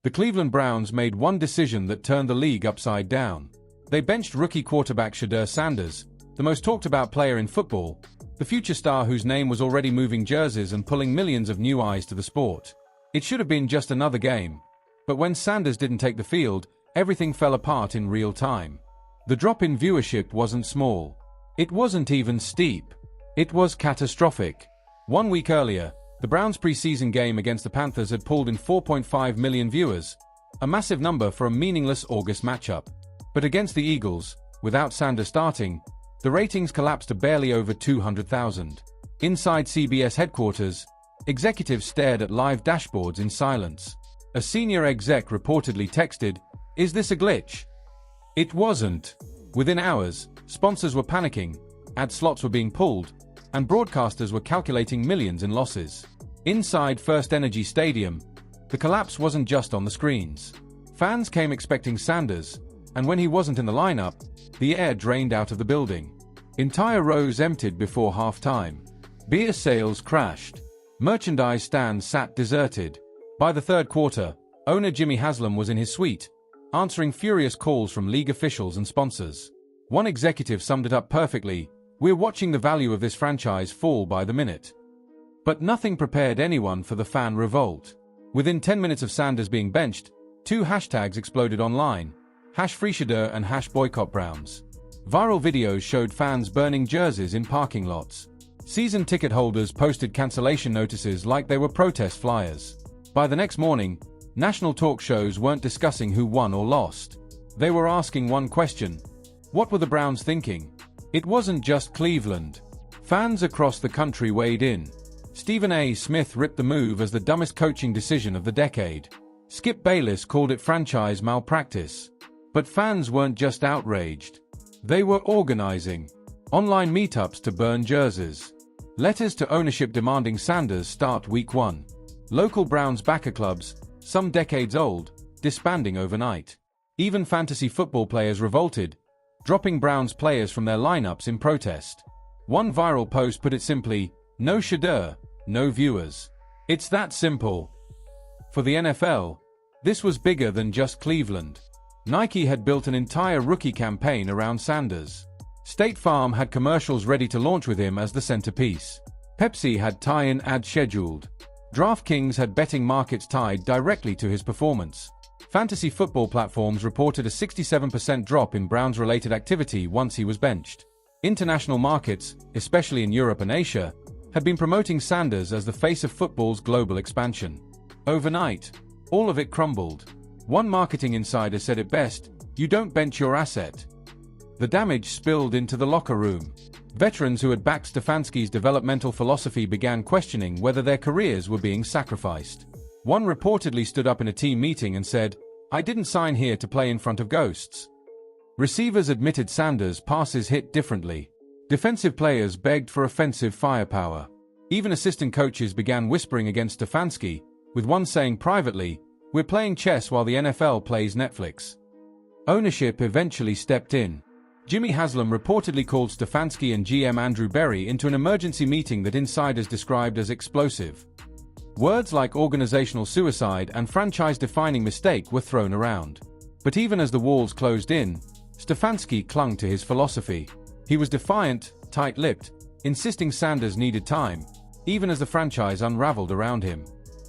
The Cleveland Browns made one decision that turned the league upside down. They benched rookie quarterback Shedeur Sanders, the most talked-about player in football, the future star whose name was already moving jerseys and pulling millions of new eyes to the sport. It should have been just another game. But when Sanders didn't take the field, everything fell apart in real time. The drop in viewership wasn't small. It wasn't even steep. It was catastrophic. 1 week earlier, the Browns' preseason game against the Panthers had pulled in 4.5 million viewers, a massive number for a meaningless August matchup. But against the Eagles, without Sanders starting, the ratings collapsed to barely over 200,000. Inside CBS headquarters, executives stared at live dashboards in silence. A senior exec reportedly texted, "Is this a glitch?" It wasn't. Within hours, sponsors were panicking, ad slots were being pulled, and broadcasters were calculating millions in losses. Inside First Energy Stadium, the collapse wasn't just on the screens. Fans came expecting Sanders, and when he wasn't in the lineup, the air drained out of the building. Entire rows emptied before halftime. Beer sales crashed. Merchandise stands sat deserted. By the third quarter, owner Jimmy Haslam was in his suite, answering furious calls from league officials and sponsors. One executive summed it up perfectly: "We're watching the value of this franchise fall by the minute." But nothing prepared anyone for the fan revolt. Within 10 minutes of Sanders being benched, 2 hashtags exploded online: #FreeShedeur and #BoycottBrowns. Viral videos showed fans burning jerseys in parking lots. Season ticket holders posted cancellation notices like they were protest flyers. By the next morning, national talk shows weren't discussing who won or lost. They were asking one question: what were the Browns thinking? It wasn't just Cleveland. Fans across the country weighed in. Stephen A. Smith ripped the move as the dumbest coaching decision of the decade. Skip Bayless called it franchise malpractice. But fans weren't just outraged. They were organizing online meetups to burn jerseys. Letters to ownership demanding Sanders start week 1. Local Browns backer clubs, some decades old, disbanding overnight. Even fantasy football players revolted, dropping Browns players from their lineups in protest. One viral post put it simply: "No Shedeur, no viewers." It's that simple. For the NFL, this was bigger than just Cleveland. Nike had built an entire rookie campaign around Sanders. State Farm had commercials ready to launch with him as the centerpiece. Pepsi had tie-in ads scheduled. DraftKings had betting markets tied directly to his performance. Fantasy football platforms reported a 67% drop in Browns-related activity once he was benched. International markets, especially in Europe and Asia, had been promoting Sanders as the face of football's global expansion. Overnight, all of it crumbled. One marketing insider said it best: "You don't bench your asset." The damage spilled into the locker room. Veterans who had backed Stefanski's developmental philosophy began questioning whether their careers were being sacrificed. One reportedly stood up in a team meeting and said, "I didn't sign here to play in front of ghosts." Receivers admitted Sanders' passes hit differently. Defensive players begged for offensive firepower. Even assistant coaches began whispering against Stefanski, with one saying privately, "We're playing chess while the NFL plays Netflix." Ownership eventually stepped in. Jimmy Haslam reportedly called Stefanski and GM Andrew Berry into an emergency meeting that insiders described as explosive. Words like organizational suicide and franchise-defining mistake were thrown around. But even as the walls closed in, Stefanski clung to his philosophy. He was defiant, tight-lipped, insisting Sanders needed time, even as the franchise unraveled around him.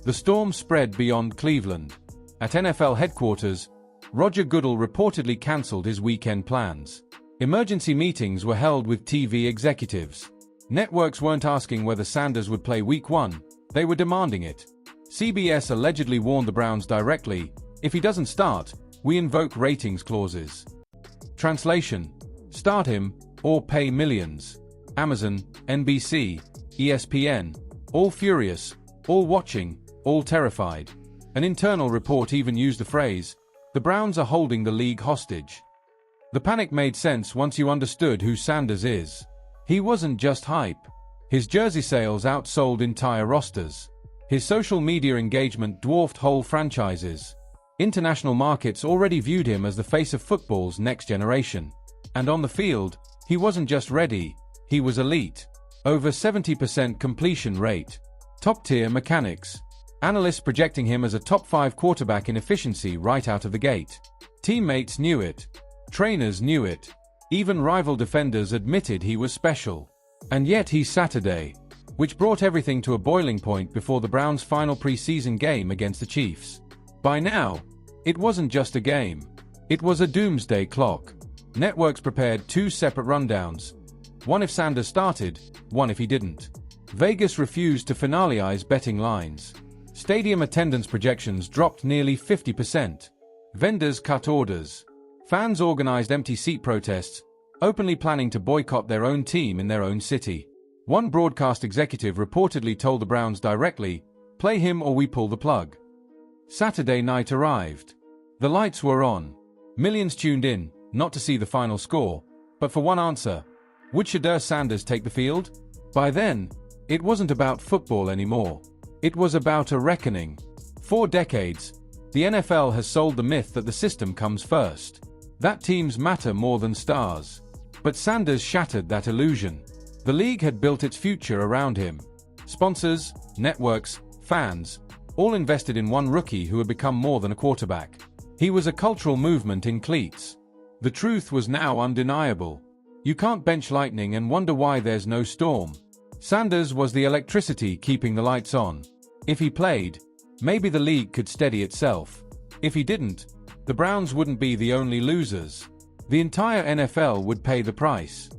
The storm spread beyond Cleveland. At NFL headquarters, Roger Goodell reportedly canceled his weekend plans. Emergency meetings were held with TV executives. Networks weren't asking whether Sanders would play week 1, they were demanding it. CBS allegedly warned the Browns directly, "If he doesn't start, we invoke ratings clauses." Translation: start him, or pay millions. Amazon, NBC, ESPN, all furious, all watching, all terrified. An internal report even used the phrase, "The Browns are holding the league hostage." The panic made sense once you understood who Sanders is. He wasn't just hype. His jersey sales outsold entire rosters. His social media engagement dwarfed whole franchises. International markets already viewed him as the face of football's next generation. And on the field, he wasn't just ready, he was elite. Over 70% completion rate. Top-tier mechanics. Analysts projecting him as a top 5 quarterback in efficiency right out of the gate. Teammates knew it. Trainers knew it. Even rival defenders admitted he was special. And yet he's Saturday, which brought everything to a boiling point before the Browns' final preseason game against the Chiefs. By now, it wasn't just a game. It was a doomsday clock. Networks prepared 2 separate rundowns. One if Sanders started, one if he didn't. Vegas refused to finalize betting lines. Stadium attendance projections dropped nearly 50%. Vendors cut orders. Fans organized empty seat protests, openly planning to boycott their own team in their own city. One broadcast executive reportedly told the Browns directly, "Play him or we pull the plug." Saturday night arrived. The lights were on. Millions tuned in, not to see the final score, but for one answer. Would Shedeur Sanders take the field? By then, it wasn't about football anymore. It was about a reckoning. For decades, the NFL has sold the myth that the system comes first, that teams matter more than stars. But Sanders shattered that illusion. The league had built its future around him. Sponsors, networks, fans, all invested in one rookie who had become more than a quarterback. He was a cultural movement in cleats. The truth was now undeniable. You can't bench lightning and wonder why there's no storm. Sanders was the electricity keeping the lights on. If he played, maybe the league could steady itself. If he didn't, the Browns wouldn't be the only losers. The entire NFL would pay the price.